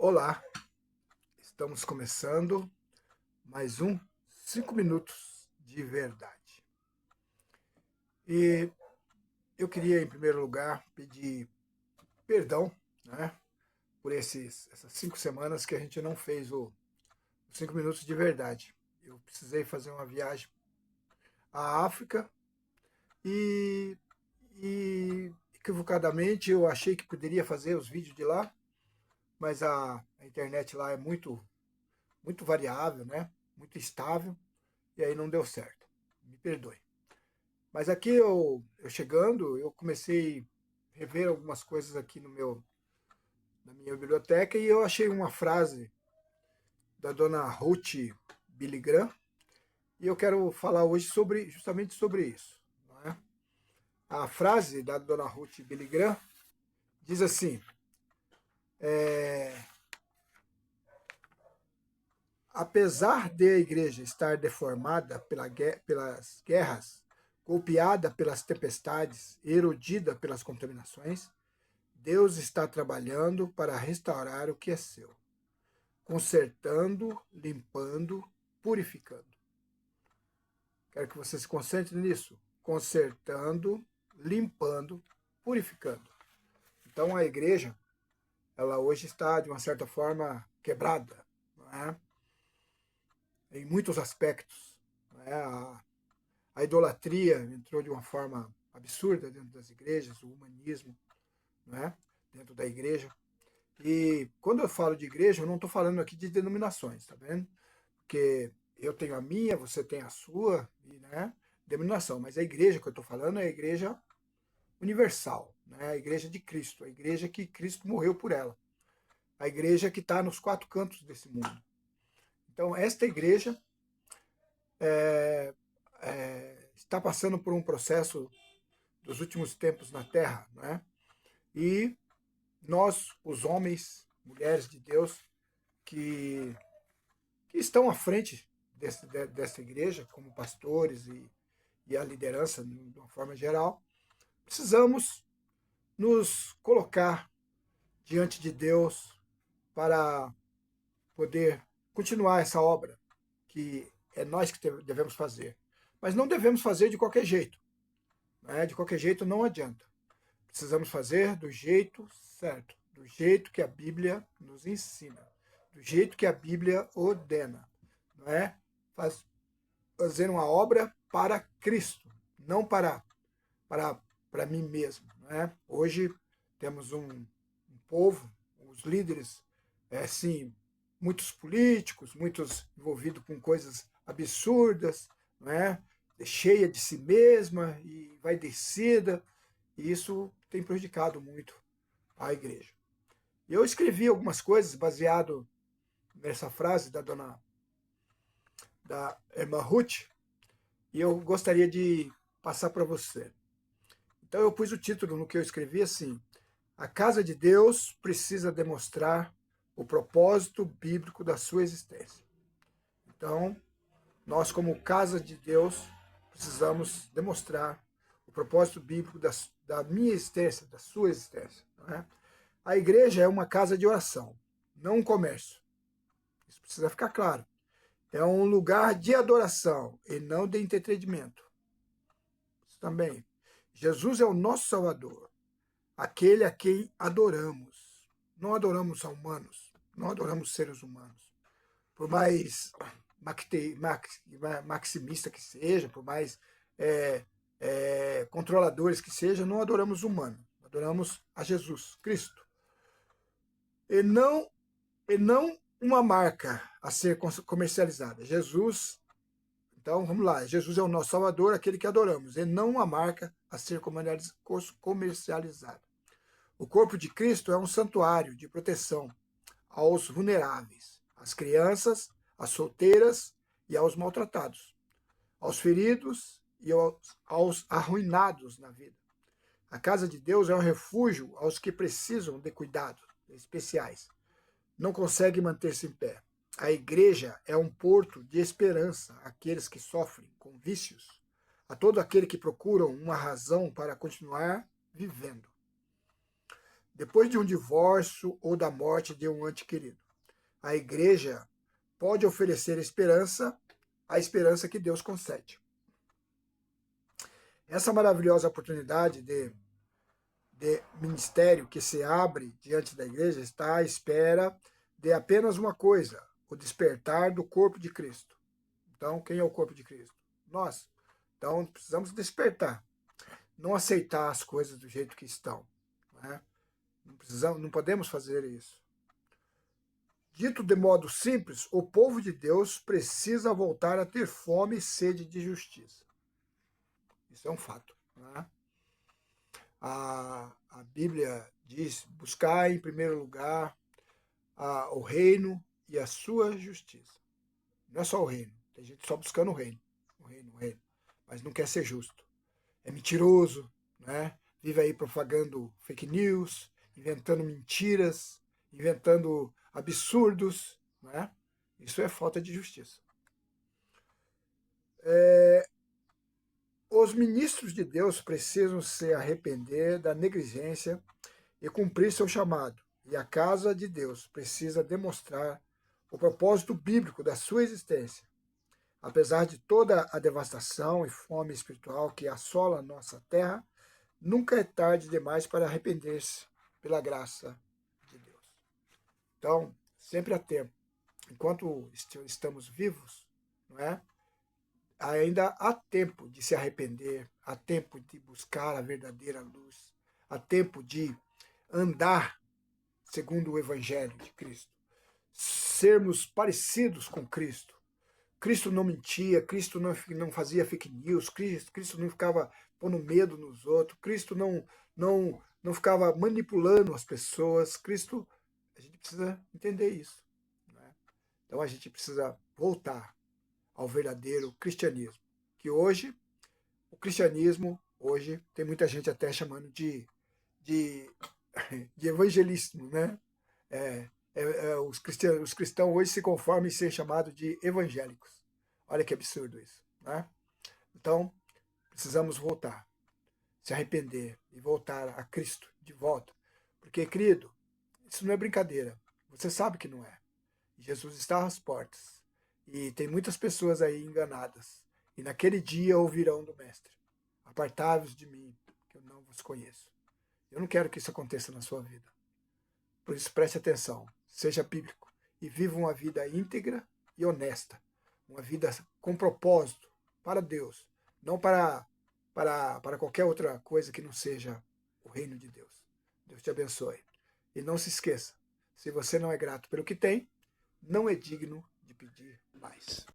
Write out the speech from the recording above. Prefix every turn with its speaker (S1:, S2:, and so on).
S1: Olá, estamos começando mais um 5 minutos de verdade. E eu queria, em primeiro lugar, pedir perdão, né, por essas 5 semanas que a gente não fez os 5 minutos de verdade. Eu precisei fazer uma viagem à África e, e equivocadamente eu achei que poderia fazer os vídeos de lá, mas a internet lá é muito variável, né, muito instável, e aí não deu certo. Me perdoe. Mas aqui eu chegando, eu comecei a rever algumas coisas aqui na minha biblioteca e eu achei uma frase da dona Ruth Billy Graham e eu quero falar hoje justamente sobre isso. Não é? A frase da dona Ruth Billy Graham diz assim: é, apesar de a igreja estar deformada pelas guerras, golpeada pelas tempestades, erodida pelas contaminações, Deus está trabalhando para restaurar o que é seu, consertando, limpando, purificando. Quero que você se concentre nisso. Consertando, limpando, purificando. Então a igreja, ela hoje está, de uma certa forma, quebrada, não é? Em muitos aspectos. Não é? A idolatria entrou de uma forma absurda dentro das igrejas, o humanismo, não é? Dentro da igreja. E quando eu falo de igreja, eu não estou falando aqui de denominações, tá vendo? Porque eu tenho a minha, você tem a sua, e, né? Denominação. Mas a igreja que eu estou falando é a igreja universal, né? A igreja de Cristo, a igreja que Cristo morreu por ela, a igreja que está nos 4 cantos desse mundo. Então, esta igreja está passando por um processo dos últimos tempos na Terra, né? E nós, os homens, mulheres de Deus, que que estão à frente dessa igreja, como pastores e a liderança, de uma forma geral, precisamos nos colocar diante de Deus para poder continuar essa obra que é nós que devemos fazer. Mas não devemos fazer de qualquer jeito. Né? De qualquer jeito não adianta. Precisamos fazer do jeito certo, do jeito que a Bíblia nos ensina, do jeito que a Bíblia ordena. Não é? Fazer uma obra para Cristo, não para, para mim mesmo. Né? Hoje temos um povo, os líderes, sim, muitos políticos, muitos envolvidos com coisas absurdas, né? Cheia de si mesma e vai descida, e isso tem prejudicado muito a igreja. Eu escrevi algumas coisas baseado nessa frase da irmã Ruth, e eu gostaria de passar para você. Então eu pus o título no que eu escrevi assim: a casa de Deus precisa demonstrar o propósito bíblico da sua existência. Então, nós como casa de Deus precisamos demonstrar o propósito bíblico da minha existência, da sua existência. Não é? A igreja é uma casa de oração, não um comércio. Isso precisa ficar claro. É um lugar de adoração e não de entretenimento. Isso também. Jesus é o nosso Salvador, aquele a quem adoramos. Não adoramos a humanos, não adoramos seres humanos. Por mais maximista que seja, por mais é, controladores que sejam, não adoramos humanos, adoramos a Jesus Cristo. E não uma marca a ser comercializada. Jesus, então vamos lá, Jesus é o nosso Salvador, aquele que adoramos, e não uma marca a ser comercializada. O corpo de Cristo é um santuário de proteção aos vulneráveis, às crianças, às solteiras e aos maltratados, aos feridos e aos arruinados na vida. A casa de Deus é um refúgio aos que precisam de cuidados especiais, não conseguem manter-se em pé. A igreja é um porto de esperança àqueles que sofrem com vícios, a todo aquele que procura uma razão para continuar vivendo. depois de um divórcio ou da morte de um ente querido. A igreja pode oferecer esperança, a esperança que Deus concede. Essa maravilhosa oportunidade de ministério que se abre diante da igreja está à espera de apenas uma coisa: o despertar do corpo de Cristo. Então, quem é o corpo de Cristo? Nós. Então, precisamos despertar, não aceitar as coisas do jeito que estão. Né? Não podemos fazer isso. Dito de modo simples, o povo de Deus precisa voltar a ter fome e sede de justiça. Isso é um fato. Né? A Bíblia diz: buscar em primeiro lugar o reino e a sua justiça. Não é só o reino. Tem gente só buscando o reino. O reino. Mas não quer ser justo. É mentiroso, né? Vive aí propagando fake news, inventando mentiras, inventando absurdos, né? Isso é falta de justiça. Os ministros de Deus precisam se arrepender da negligência e cumprir seu chamado. E a casa de Deus precisa demonstrar o propósito bíblico da sua existência. Apesar de toda a devastação e fome espiritual que assola a nossa terra, nunca é tarde demais para arrepender-se pela graça de Deus. Então, sempre há tempo. Enquanto estamos vivos, não é? Ainda há tempo de se arrepender, há tempo de buscar a verdadeira luz, há tempo de andar segundo o Evangelho de Cristo, sermos parecidos com Cristo. Cristo não mentia, Cristo não fazia fake news, Cristo não ficava pondo medo nos outros, Cristo não ficava manipulando as pessoas. Cristo, a gente precisa entender isso. Né? Então a gente precisa voltar ao verdadeiro cristianismo, que hoje, o cristianismo, hoje, tem muita gente até chamando de, de evangelismo, né? Os cristãos hoje se conformam em ser chamados de evangélicos. Olha que absurdo isso. Né? Então, precisamos voltar, se arrepender e voltar a Cristo de volta. Porque, querido, isso não é brincadeira. Você sabe que não é. Jesus está às portas. E tem muitas pessoas aí enganadas. E naquele dia ouvirão do Mestre: apartai-vos de mim, que eu não vos conheço. Eu não quero que isso aconteça na sua vida. Por isso, preste atenção, seja bíblico e viva uma vida íntegra e honesta. Uma vida com propósito para Deus, não para qualquer outra coisa que não seja o reino de Deus. Deus te abençoe. E não se esqueça, se você não é grato pelo que tem, não é digno de pedir mais.